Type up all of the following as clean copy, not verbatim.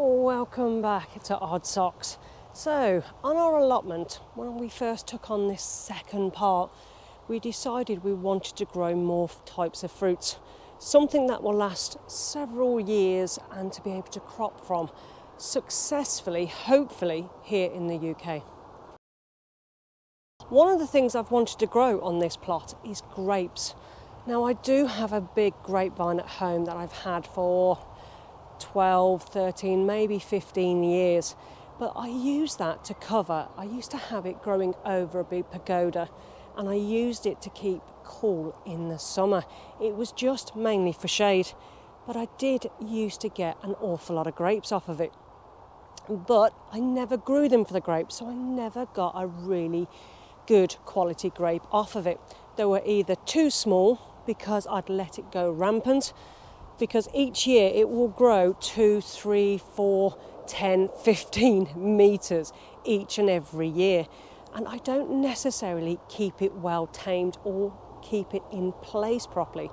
Welcome back to Odd Socks. So, on our allotment, when we first took on this second part, we decided we wanted to grow more types of fruits, something that will last several years and to be able to crop from successfully, hopefully, here in the UK. One of the things I've wanted to grow on this plot is grapes. Now, I do have a big grapevine at home that I've had for 12, 13, maybe 15 years. But I use that to cover. I used to have it growing over a big pagoda and I used it to keep cool in the summer. It was just mainly for shade. But I did used to get an awful lot of grapes off of it. But I never grew them for the grapes, so I never got a really good quality grape off of it. They were either too small because I'd let it go rampant, because each year it will grow 2, 3, 4, 10, 15 metres each and every year. And I don't necessarily keep it well tamed or keep it in place properly.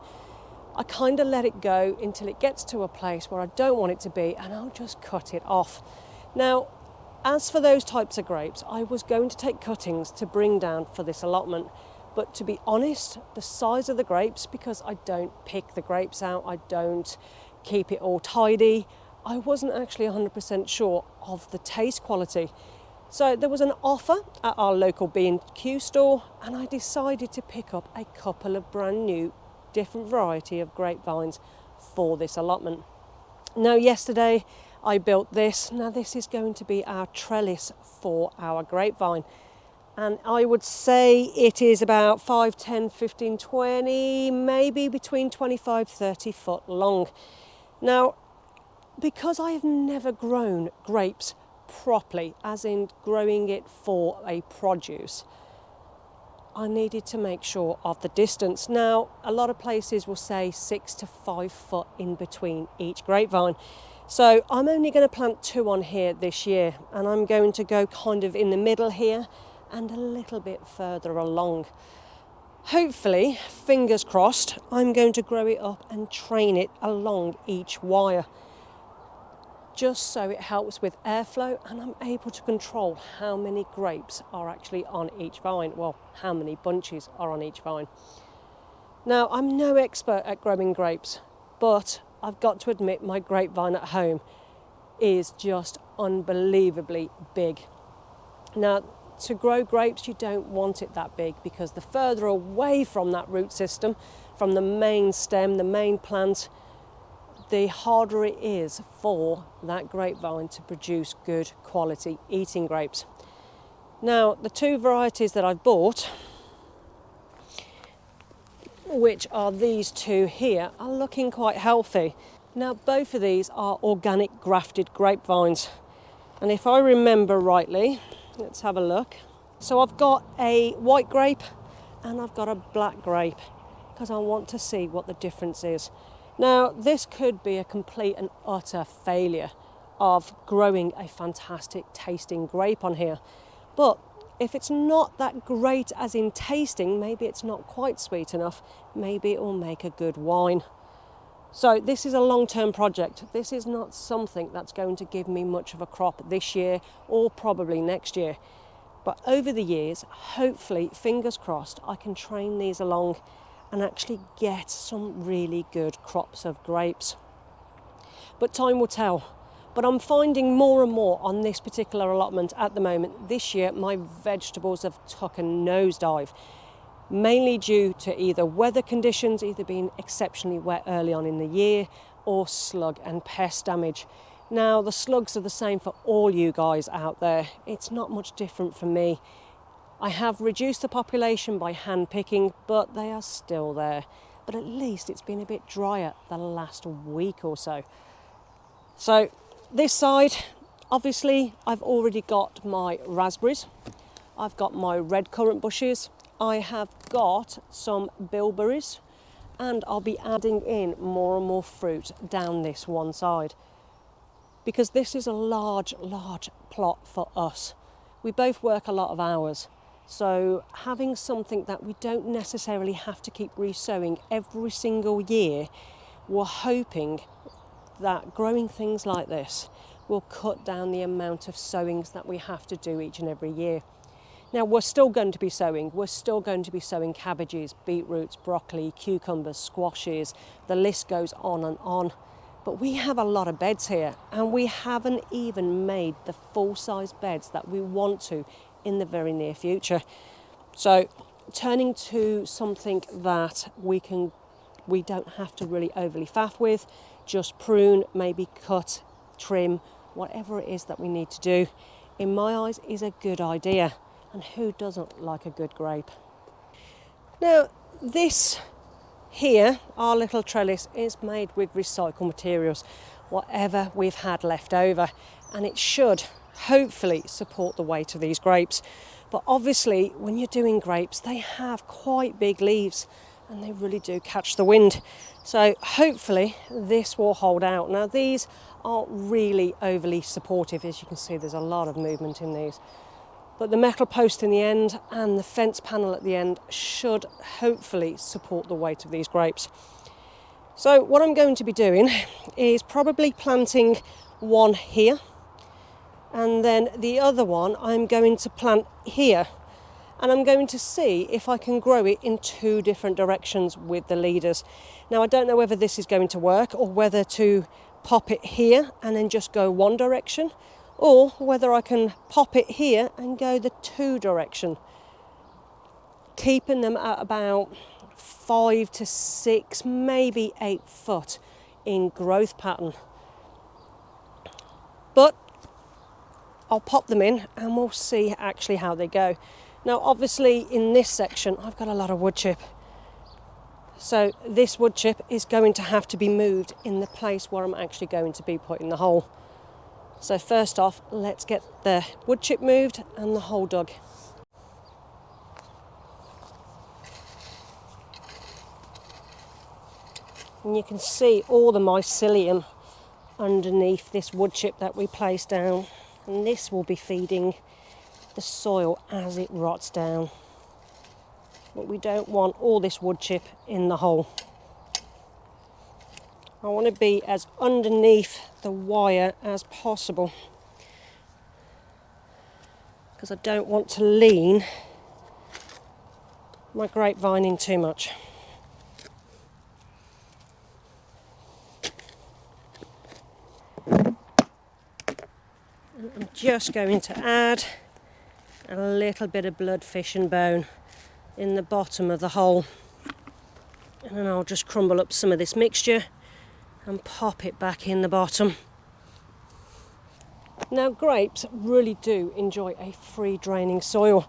I kind of let it go until it gets to a place where I don't want it to be, and I'll just cut it off. Now, as for those types of grapes, I was going to take cuttings to bring down for this allotment. But to be honest, the size of the grapes, because I don't pick the grapes out, I don't keep it all tidy, I wasn't actually 100% sure of the taste quality. So there was an offer at our local B&Q store, and I decided to pick up a couple of brand new, different variety of grapevines for this allotment. Now, yesterday I built this. Now, this is going to be our trellis for our grapevine. And I would say it is about 5, 10, 15, 20, maybe between 25, 30 foot long. Now, because I have never grown grapes properly, as in growing it for a produce, I needed to make sure of the distance. Now, a lot of places will say 6 to 5 foot in between each grapevine. So I'm only going to plant 2 on here this year, and I'm going to go kind of in the middle here and a little bit further along. Hopefully, fingers crossed, I'm going to grow it up and train it along each wire, just so it helps with airflow and I'm able to control how many grapes are actually on each vine, well, how many bunches are on each vine. Now, I'm no expert at growing grapes, but I've got to admit my grapevine at home is just unbelievably big. Now, to grow grapes, you don't want it that big, because the further away from that root system, from the main stem, the main plant, the harder it is for that grapevine to produce good quality eating grapes. Now, the 2 varieties that I've bought, which are these 2 here, are looking quite healthy. Now, both of these are organic grafted grapevines. And if I remember rightly, let's have a look. So I've got a white grape and I've got a black grape, because I want to see what the difference is. Now, this could be a complete and utter failure of growing a fantastic tasting grape on here. But if it's not that great as in tasting, maybe it's not quite sweet enough, maybe it will make a good wine. So this is a long-term project. This is not something that's going to give me much of a crop this year or probably next year. But over the years, hopefully, fingers crossed, I can train these along and actually get some really good crops of grapes. But time will tell. But I'm finding more and more on this particular allotment at the moment. This year, my vegetables have took a nosedive, mainly due to either weather conditions, either being exceptionally wet early on in the year, or slug and pest damage. Now, the slugs are the same for all you guys out there. It's not much different for me. I have reduced the population by hand picking, but they are still there. But at least it's been a bit drier the last week or so. So this side, obviously, I've already got my raspberries. I've got my red currant bushes. I have got some bilberries, and I'll be adding in more and more fruit down this one side, because this is a large plot for us. We both work a lot of hours, so having something that we don't necessarily have to keep resowing every single year, we're hoping that growing things like this will cut down the amount of sowings that we have to do each and every year. Now we're still going to be sowing. We're still going to be sowing cabbages, beetroots, broccoli, cucumbers, squashes. The list goes on and on. But we have a lot of beds here, and we haven't even made the full-size beds that we want to in the very near future. So turning to something that we don't have to really overly faff with, just prune, maybe cut, trim, whatever it is that we need to do, in my eyes is a good idea. And who doesn't like a good grape? Now, this here, our little trellis, is made with recycled materials, whatever we've had left over, and it should hopefully support the weight of these grapes. But obviously, when you're doing grapes, they have quite big leaves and they really do catch the wind. So hopefully this will hold out. Now, these aren't really overly supportive. As you can see, there's a lot of movement in these. But the metal post in the end and the fence panel at the end should hopefully support the weight of these grapes. So what I'm going to be doing is probably planting one here, and then the other one I'm going to plant here. And I'm going to see if I can grow it in two different directions with the leaders. Now, I don't know whether this is going to work or whether to pop it here and then just go one direction, or whether I can pop it here and go the two direction, keeping them at about 5 to 6, maybe 8 foot in growth pattern. But I'll pop them in and we'll see actually how they go. Now, obviously in this section, I've got a lot of wood chip. So this wood chip is going to have to be moved in the place where I'm actually going to be putting the hole. So first off, let's get the wood chip moved and the hole dug. And you can see all the mycelium underneath this wood chip that we placed down. And this will be feeding the soil as it rots down. But we don't want all this wood chip in the hole. I want to be as underneath the wire as possible, because I don't want to lean my grapevine in too much. I'm just going to add a little bit of bloodfish and bone in the bottom of the hole, and then I'll just crumble up some of this mixture and pop it back in the bottom. Now, grapes really do enjoy a free draining soil.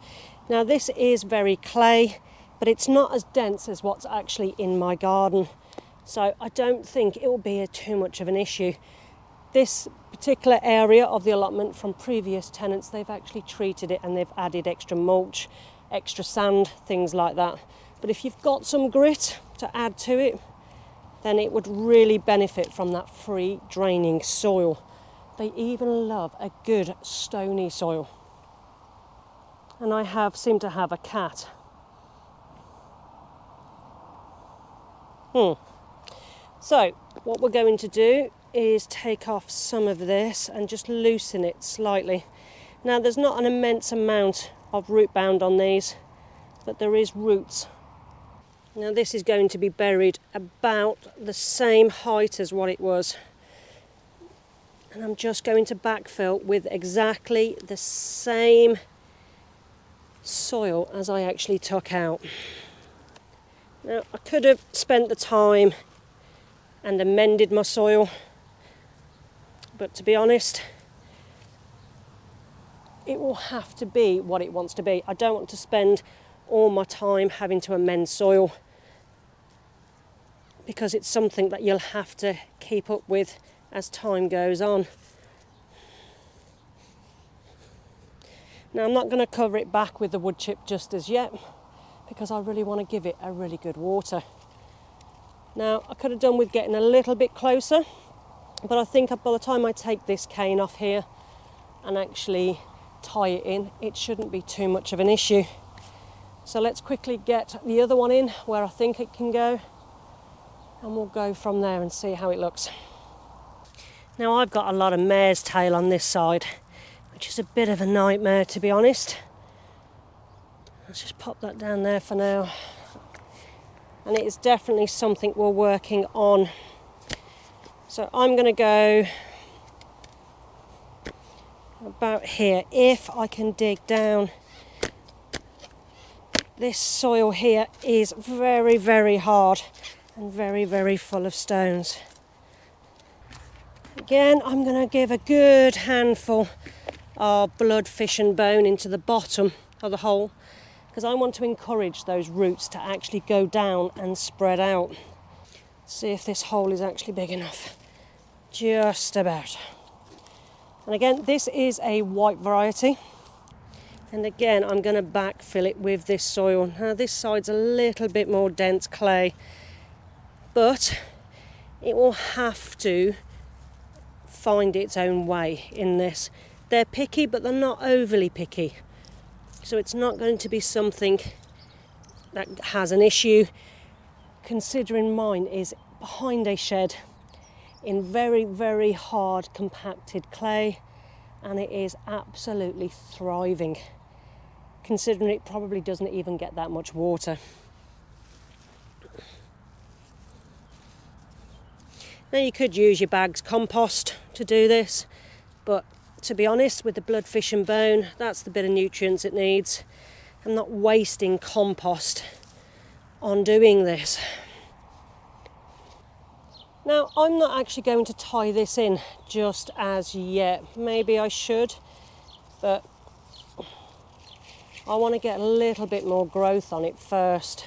Now, this is very clay, but it's not as dense as what's actually in my garden, so I don't think it will be too much of an issue. This particular area of the allotment, from previous tenants, they've actually treated it and they've added extra mulch, extra sand, things like that. But if you've got some grit to add to it, then it would really benefit from that free draining soil. They even love a good stony soil. And I seem to have a cat. So what we're going to do is take off some of this and just loosen it slightly. Now, there's not an immense amount of root bound on these, but there is roots. Now, this is going to be buried about the same height as what it was. And I'm just going to backfill with exactly the same soil as I actually took out. Now, I could have spent the time and amended my soil, but to be honest, it will have to be what it wants to be. I don't want to spend all my time having to amend soil, because it's something that you'll have to keep up with as time goes on. Now, I'm not going to cover it back with the wood chip just as yet, because I really want to give it a really good water. Now, I could have done with getting a little bit closer, but I think by the time I take this cane off here and actually tie it in, it shouldn't be too much of an issue. So let's quickly get the other one in where I think it can go, and we'll go from there and see how it looks. Now I've got a lot of mare's tail on this side, which is a bit of a nightmare to be honest. Let's just pop that down there for now. And it is definitely something we're working on. So I'm going to go about here. If I can dig down, this soil here is very, very hard and very, very full of stones. Again, I'm going to give a good handful of blood, fish and bone into the bottom of the hole, because I want to encourage those roots to actually go down and spread out. See if this hole is actually big enough. Just about. And again, this is a white variety. And again, I'm going to backfill it with this soil. Now this side's a little bit more dense clay, but it will have to find its own way in this. They're picky, but they're not overly picky. So it's not going to be something that has an issue, considering mine is behind a shed in very, very hard compacted clay, and it is absolutely thriving, considering it probably doesn't even get that much water. Now you could use your bag's compost to do this, but to be honest, with the blood, fish and bone, that's the bit of nutrients it needs. I'm not wasting compost on doing this. Now I'm not actually going to tie this in just as yet. Maybe I should, but I want to get a little bit more growth on it first.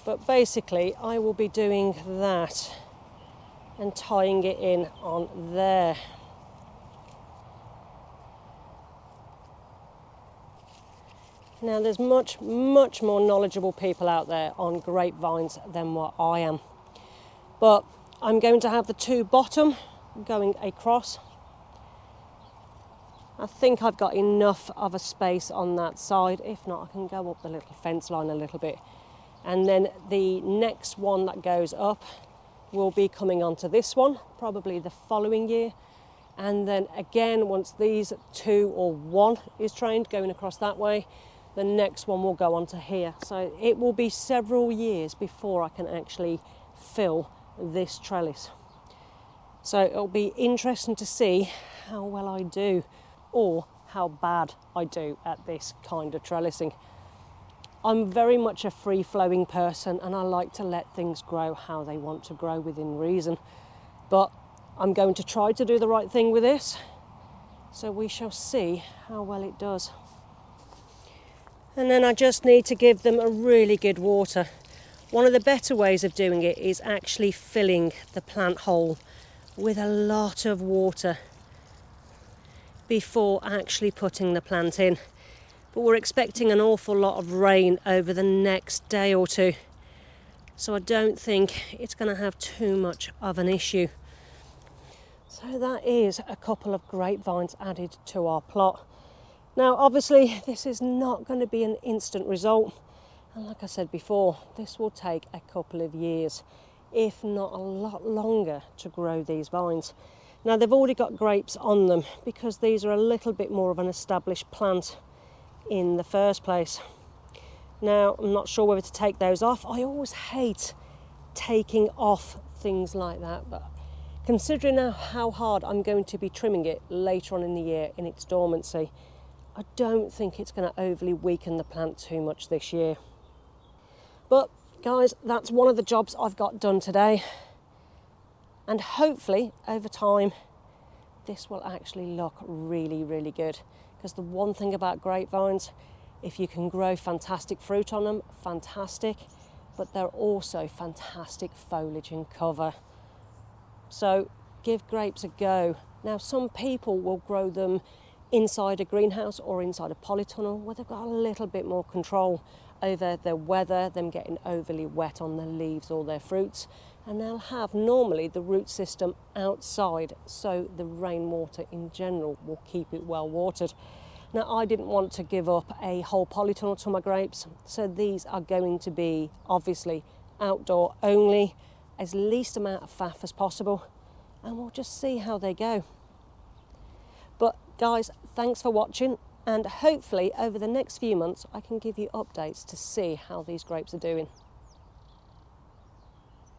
But basically I will be doing that and tying it in on there. Now there's much more knowledgeable people out there on grapevines than what I am. But I'm going to have the two bottom going across. I think I've got enough of a space on that side. If not, I can go up the little fence line a little bit. And then the next one that goes up will be coming onto this one, probably the following year. And then again, once these two or one is trained going across that way, the next one will go onto here. So it will be several years before I can actually fill this trellis. So it'll be interesting to see how well I do, or how bad I do at this kind of trellising. I'm very much a free-flowing person, and I like to let things grow how they want to grow within reason. But I'm going to try to do the right thing with this, so we shall see how well it does. And then I just need to give them a really good water. One of the better ways of doing it is actually filling the plant hole with a lot of water before actually putting the plant in. But we're expecting an awful lot of rain over the next day or two, so I don't think it's going to have too much of an issue. So that is a couple of grapevines added to our plot. Now obviously this is not going to be an instant result, and like I said before, this will take a couple of years, if not a lot longer, to grow these vines. Now they've already got grapes on them because these are a little bit more of an established plant in the first place. Now I'm not sure whether to take those off. I always hate taking off things like that, but considering now how hard I'm going to be trimming it later on in the year in its dormancy, I don't think it's going to overly weaken the plant too much this year. But guys, that's one of the jobs I've got done today, and hopefully over time this will actually look really, really good. Because the one thing about grapevines, if you can grow fantastic fruit on them, fantastic, but they're also fantastic foliage and cover. So give grapes a go. Now some people will grow them inside a greenhouse or inside a polytunnel, where they've got a little bit more control over the weather, them getting overly wet on their leaves or their fruits, and they'll have normally the root system outside, so the rainwater in general will keep it well watered. Now I didn't want to give up a whole polytunnel to my grapes, so these are going to be obviously outdoor only, as least amount of faff as possible, and we'll just see how they go. But guys, thanks for watching, and hopefully over the next few months I can give you updates to see how these grapes are doing.